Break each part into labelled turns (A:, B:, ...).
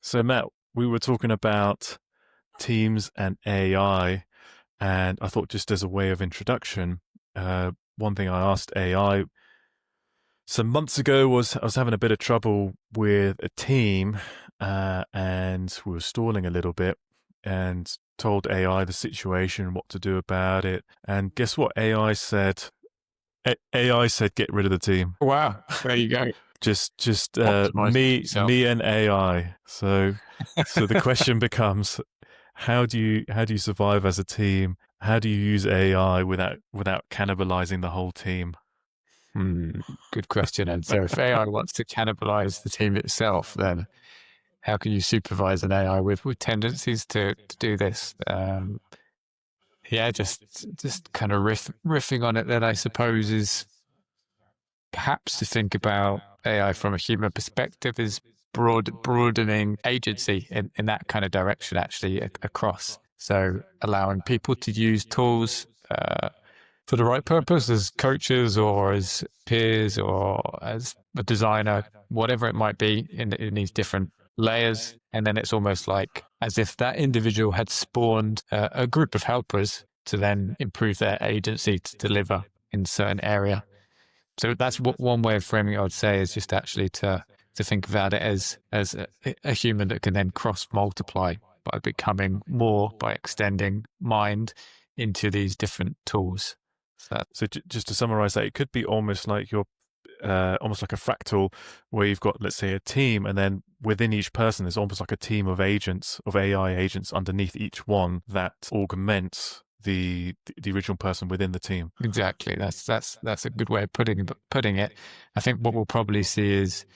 A: So, Matt, we were talking about teams and AI, and I thought just as a way of introduction, one thing I asked AI some months ago was I was having a bit of trouble with a team, and we were stalling a little bit, and told AI the situation, what to do about it. And guess what? AI said, AI said, get rid of the team.
B: Wow, there you go.
A: Just
B: Optimize yourself.
A: me and AI. So the question becomes, how do you survive as a team? How do you use AI without cannibalizing the whole team?
B: Good question. And so if AI wants to cannibalize the team itself, then how can you supervise an AI with tendencies to do this? Yeah, just kind of riffing on it then, I suppose, is perhaps to think about AI from a human perspective is broadening agency in that kind of direction, actually, across. So allowing people to use tools for the right purpose as coaches or as peers or as a designer, whatever it might be in these different layers. And then it's almost like as if that individual had spawned a group of helpers to then improve their agency to deliver in certain area. So that's what one way of framing it, I would say, is just actually to think about it as a human that can then cross multiply by becoming more, by extending mind into these different tools.
A: So just to summarize that, it could be almost like you're almost like a fractal where you've got, let's say, a team, and then within each person there's almost like a team of agents, of AI agents underneath each one that augments the original person within the team.
B: Exactly. That's a good way of putting it. I think what we'll probably see is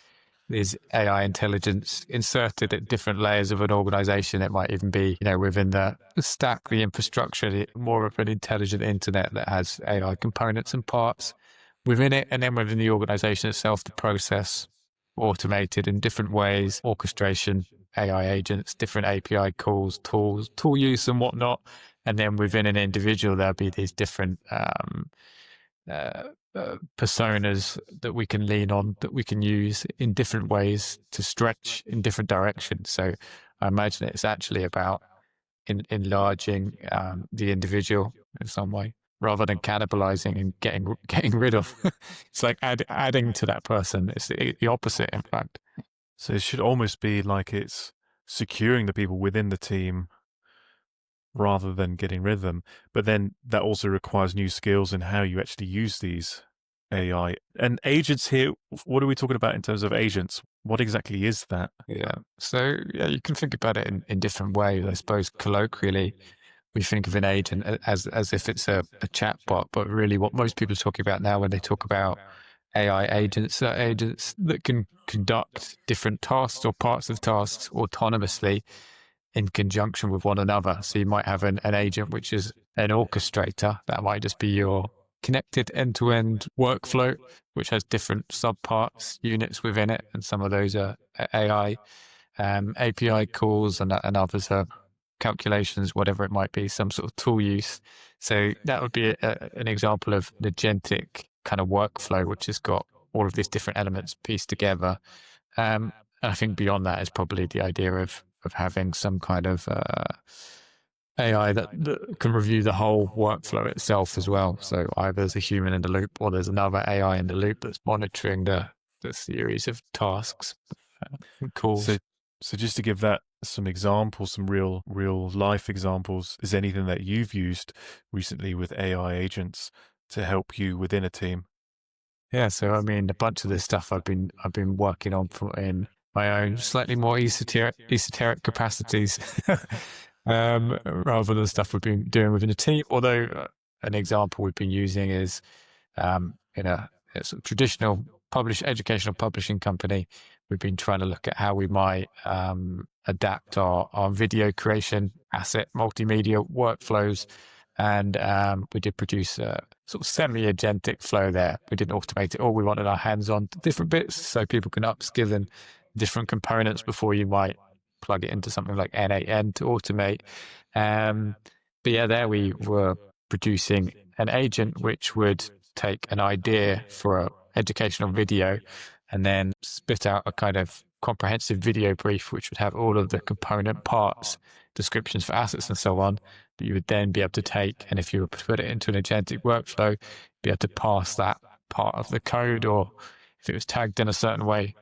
B: AI intelligence inserted at different layers of an organization. It might even be, within the stack, the infrastructure, more of an intelligent internet that has AI components and parts within it. And then within the organization itself, the process automated in different ways, orchestration, AI agents, different API calls, tool use and whatnot. And then within an individual, there'll be these different personas that we can lean on, that we can use in different ways to stretch in different directions. So I imagine it's actually about enlarging the individual in some way, rather than cannibalizing and getting rid of. It's like adding to that person. It's the opposite, in fact.
A: So it should almost be like it's securing the people within the team rather than getting rid of them. But then that also requires new skills in how you actually use these AI. And agents here, what are we talking about in terms of agents? What exactly is that?
B: Yeah. So you can think about it in different ways. I suppose colloquially, we think of an agent as if it's a chatbot, but really what most people are talking about now when they talk about AI agents are agents that can conduct different tasks or parts of tasks autonomously in conjunction with one another. So you might have an agent which is an orchestrator. That might just be your connected end-to-end workflow, which has different subparts, units within it, and some of those are AI, API calls, and others are calculations, whatever it might be, some sort of tool use. So that would be an example of an agentic kind of workflow, which has got all of these different elements pieced together. And I think beyond that is probably the idea of having some kind of AI that can review the whole workflow itself as well. So either there's a human in the loop or there's another AI in the loop that's monitoring the series of tasks. Cool.
A: So just to give that some examples, some real life examples, is anything that you've used recently with AI agents to help you within a team?
B: Yeah, so I mean, a bunch of this stuff I've been working on in my own slightly more esoteric capacities, rather than stuff we've been doing within a team. Although an example we've been using is in a sort of traditional educational publishing company, we've been trying to look at how we might adapt our video creation asset multimedia workflows. And we did produce a sort of semi-agentic flow there. We didn't automate it all. We wanted our hands on different bits so people can upskill in different components before you might plug it into something like N8N to automate. But yeah, there we were producing an agent which would take an idea for an educational video and then spit out a kind of comprehensive video brief, which would have all of the component parts, descriptions for assets and so on, that you would then be able to take. And if you were to put it into an agentic workflow, be able to pass that part of the code, or if it was tagged in a certain way,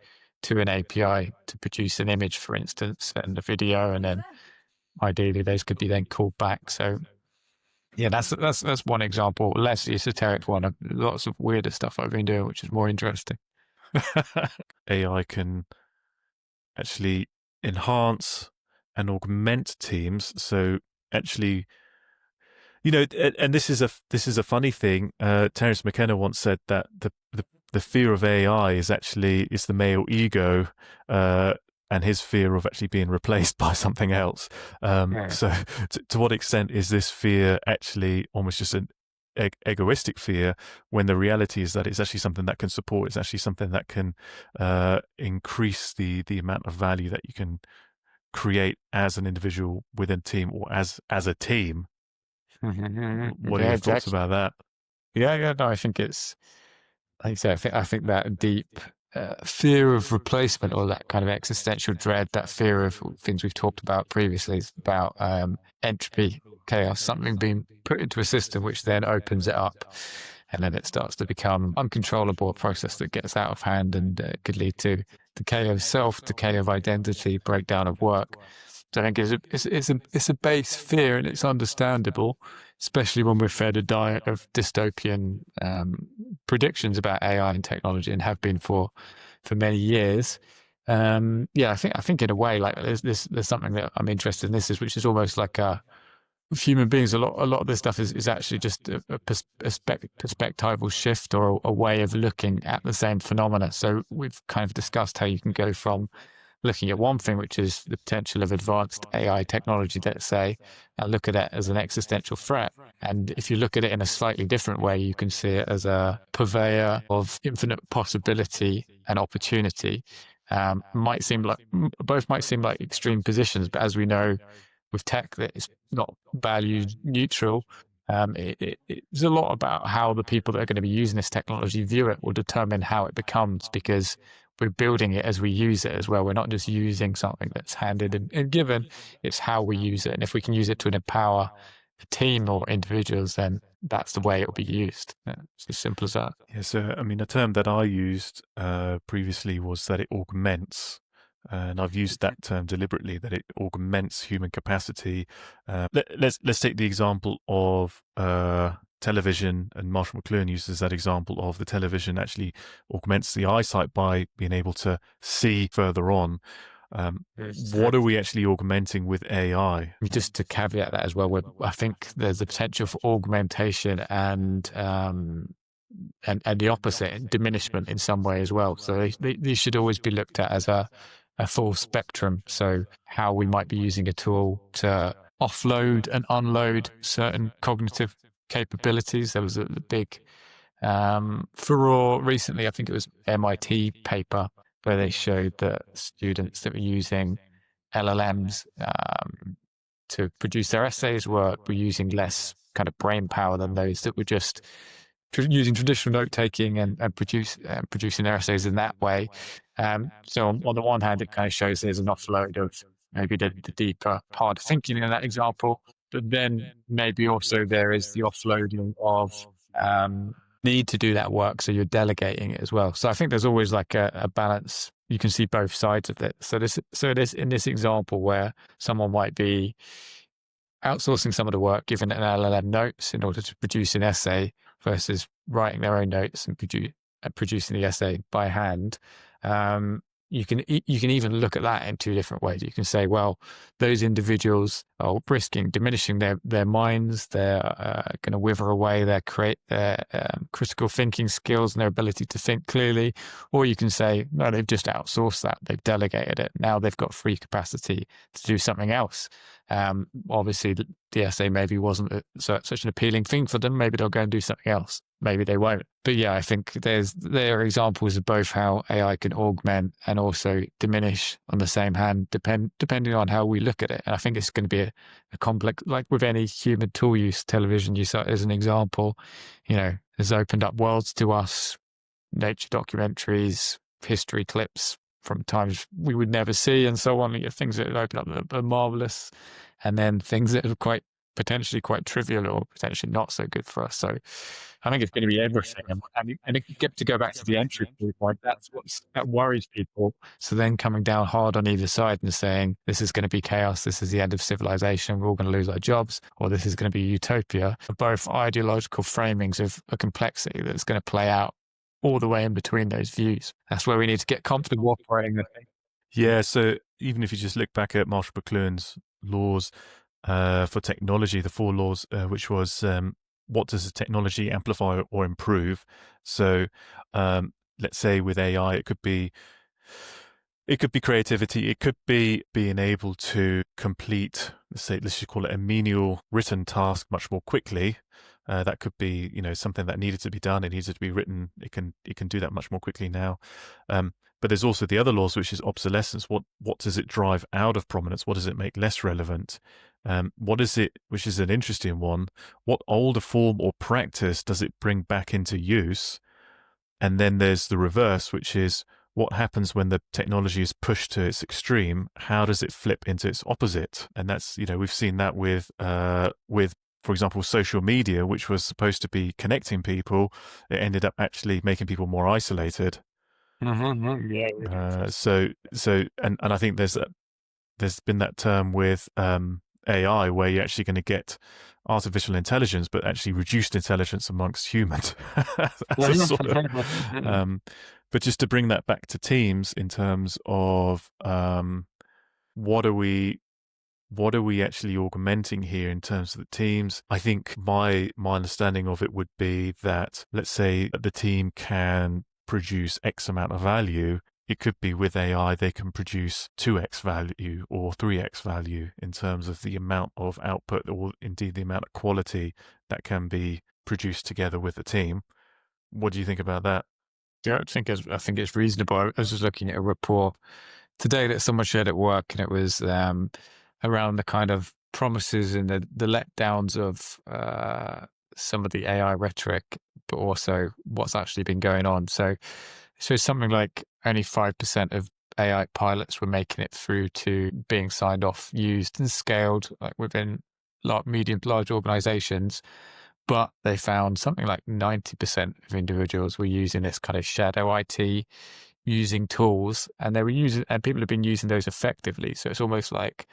B: to an API to produce an image, for instance, and a video, and then ideally those could be then called back. So yeah, that's one example, less esoteric one of lots of weirder stuff I've been doing, which is more interesting.
A: AI can actually enhance and augment teams. So actually, and this is a funny thing. Terence McKenna once said that the fear of AI is the male ego, and his fear of actually being replaced by something else. So to what extent is this fear actually almost just an egoistic fear, when the reality is that it's actually something that can support, it's actually something that can increase the amount of value that you can create as an individual within a team, or as a team. What are your thoughts about that?
B: Yeah, no, I think it's, like you say, I think that deep fear of replacement, or that kind of existential dread, that fear of things we've talked about previously, is about entropy, chaos, something being put into a system which then opens it up, and then it starts to become uncontrollable, a process that gets out of hand, and could lead to decay of self, decay of identity, breakdown of work. So I think it's a base fear, and it's understandable, especially when we're fed a diet of dystopian predictions about AI and technology, and have been for many years. I think in a way, like there's something that I'm interested in this, which is almost like with human beings, a lot of this stuff is actually just a perspectival shift, or a way of looking at the same phenomena. So we've kind of discussed how you can go from looking at one thing, which is the potential of advanced AI technology, let's say, and look at it as an existential threat. And if you look at it in a slightly different way, you can see it as a purveyor of infinite possibility and opportunity. Both might seem like extreme positions, but as we know with tech, that it's not value neutral. It's a lot about how the people that are going to be using this technology view it will determine how it becomes, because we're building it as we use it as well. We're not just using something that's handed and given, it's how we use it. And if we can use it to empower a team or individuals, then that's the way it will be used. It's as simple as that.
A: Yeah, so I mean, a term that I used previously was that it augments. And I've used that term deliberately, that it augments human capacity. Let's take the example of television, and Marshall McLuhan uses that example of the television actually augments the eyesight by being able to see further on. What are we actually augmenting with AI?
B: Just to caveat that as well, I think there's the potential for augmentation and the opposite, diminishment in some way as well. So these should always be looked at as a full spectrum. So how we might be using a tool to offload and unload certain cognitive capabilities. There was a big furore recently, I think it was MIT paper, where they showed that students that were using LLMs to produce their essays were using less kind of brain power than those that were just using traditional note taking and producing their essays in that way. So on the one hand, it kind of shows there's an offload of maybe the deeper part of thinking in that example, but then maybe also there is the offloading of need to do that work, so you're delegating it as well. So I think there's always like a balance. You can see both sides of it. So it is in this example where someone might be outsourcing some of the work, giving an LLM notes in order to produce an essay, versus writing their own notes and producing the essay by hand. You can even look at that in two different ways. You can say, well, those individuals are diminishing their minds. They're going to wither away their critical thinking skills and their ability to think clearly. Or you can say, no, they've just outsourced that. They've delegated it. Now they've got free capacity to do something else. Obviously, the essay maybe wasn't such an appealing thing for them. Maybe they'll go and do something else. Maybe they won't. But yeah, I think there are examples of both how AI can augment and also diminish on the same hand, depending on how we look at it. And I think it's going to be a complex, like with any human tool use, television use as an example, has opened up worlds to us, nature documentaries, history clips, from times we would never see and so on. Things that open up are marvelous, and then things that are potentially quite trivial or potentially not so good for us. So I think it's going to be everything. And it get to go back to the entry point. That worries people. So then coming down hard on either side and saying, this is going to be chaos, this is the end of civilization, we're all going to lose our jobs, or this is going to be utopia, are both ideological framings of a complexity that's going to play out all the way in between those views. That's where we need to get comfortable operating the thing.
A: Yeah, so even if you just look back at Marshall McLuhan's laws for technology, the 4 laws, which was what does the technology amplify or improve? So let's say with AI, it could be creativity. It could be being able to complete, let's just call it a menial written task much more quickly. That could be, something that needed to be done. It needed to be written. It can do that much more quickly now. But there's also the other laws, which is obsolescence. What does it drive out of prominence? What does it make less relevant? What is it, which is an interesting one, what older form or practice does it bring back into use? And then there's the reverse, which is what happens when the technology is pushed to its extreme? How does it flip into its opposite? And that's, we've seen that with, for example, social media, which was supposed to be connecting people. It ended up actually making people more isolated.
B: Yeah.
A: So, and I think there's been that term with AI where you're actually going to get artificial intelligence, but actually reduced intelligence amongst humans. But just to bring that back to teams in terms of what are we actually augmenting here in terms of the teams? I think my understanding of it would be that, let's say the team can produce X amount of value. It could be with AI, they can produce 2x value or 3x value in terms of the amount of output or indeed the amount of quality that can be produced together with the team. What do you think about that?
B: Yeah, I think it's reasonable. I was just looking at a report today that someone shared at work, and it was around the kind of promises and the letdowns of some of the AI rhetoric, but also what's actually been going on. So something like only 5% of AI pilots were making it through to being signed off, used and scaled like within medium to large organizations. But they found something like 90% of individuals were using this kind of shadow IT, using tools, and people have been using those effectively. So it's almost like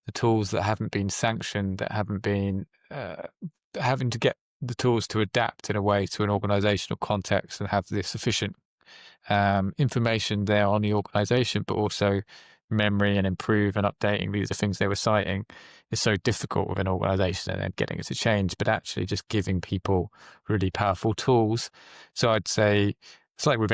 B: the tools that haven't been sanctioned, that haven't been having to get the tools to adapt in a way to an organizational context and have the sufficient information there on the organization, but also memory and improve and updating. These are things they were citing is so difficult with an organization and then getting it to change, but actually just giving people really powerful tools. So I'd say it's like with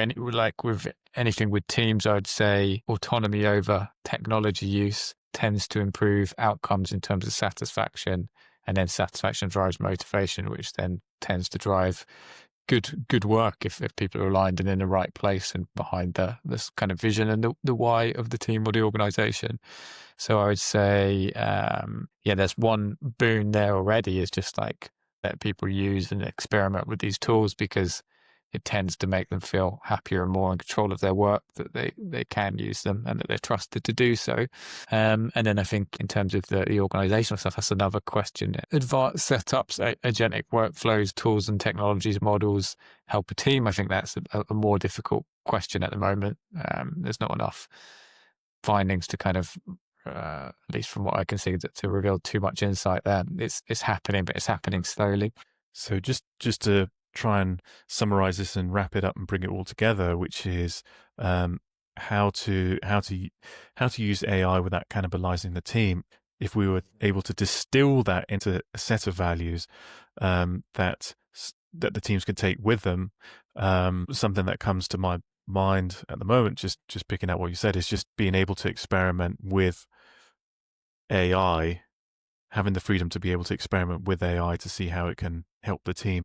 B: anything with teams, I'd say autonomy over technology use tends to improve outcomes in terms of satisfaction, and then satisfaction drives motivation, which then tends to drive good work if people are aligned and in the right place and behind this kind of vision and the why of the team or the organization. So I would say, there's one boon there already, is just like let people use and experiment with these tools, because it tends to make them feel happier and more in control of their work, that they can use them and that they're trusted to do so. And then I think in terms of the organizational stuff, that's another question. Advanced setups, agentic workflows, tools and technologies, models help a team. I think that's a more difficult question at the moment. There's not enough findings to kind of, at least from what I can see, to reveal too much insight there. It's happening, but it's happening slowly.
A: So just to try and summarize this and wrap it up and bring it all together, which is how to use AI without cannibalizing the team. If we were able to distill that into a set of values that the teams could take with them, something that comes to my mind at the moment, just picking out what you said, is just being able to experiment with AI, having the freedom to be able to experiment with AI to see how it can help the team.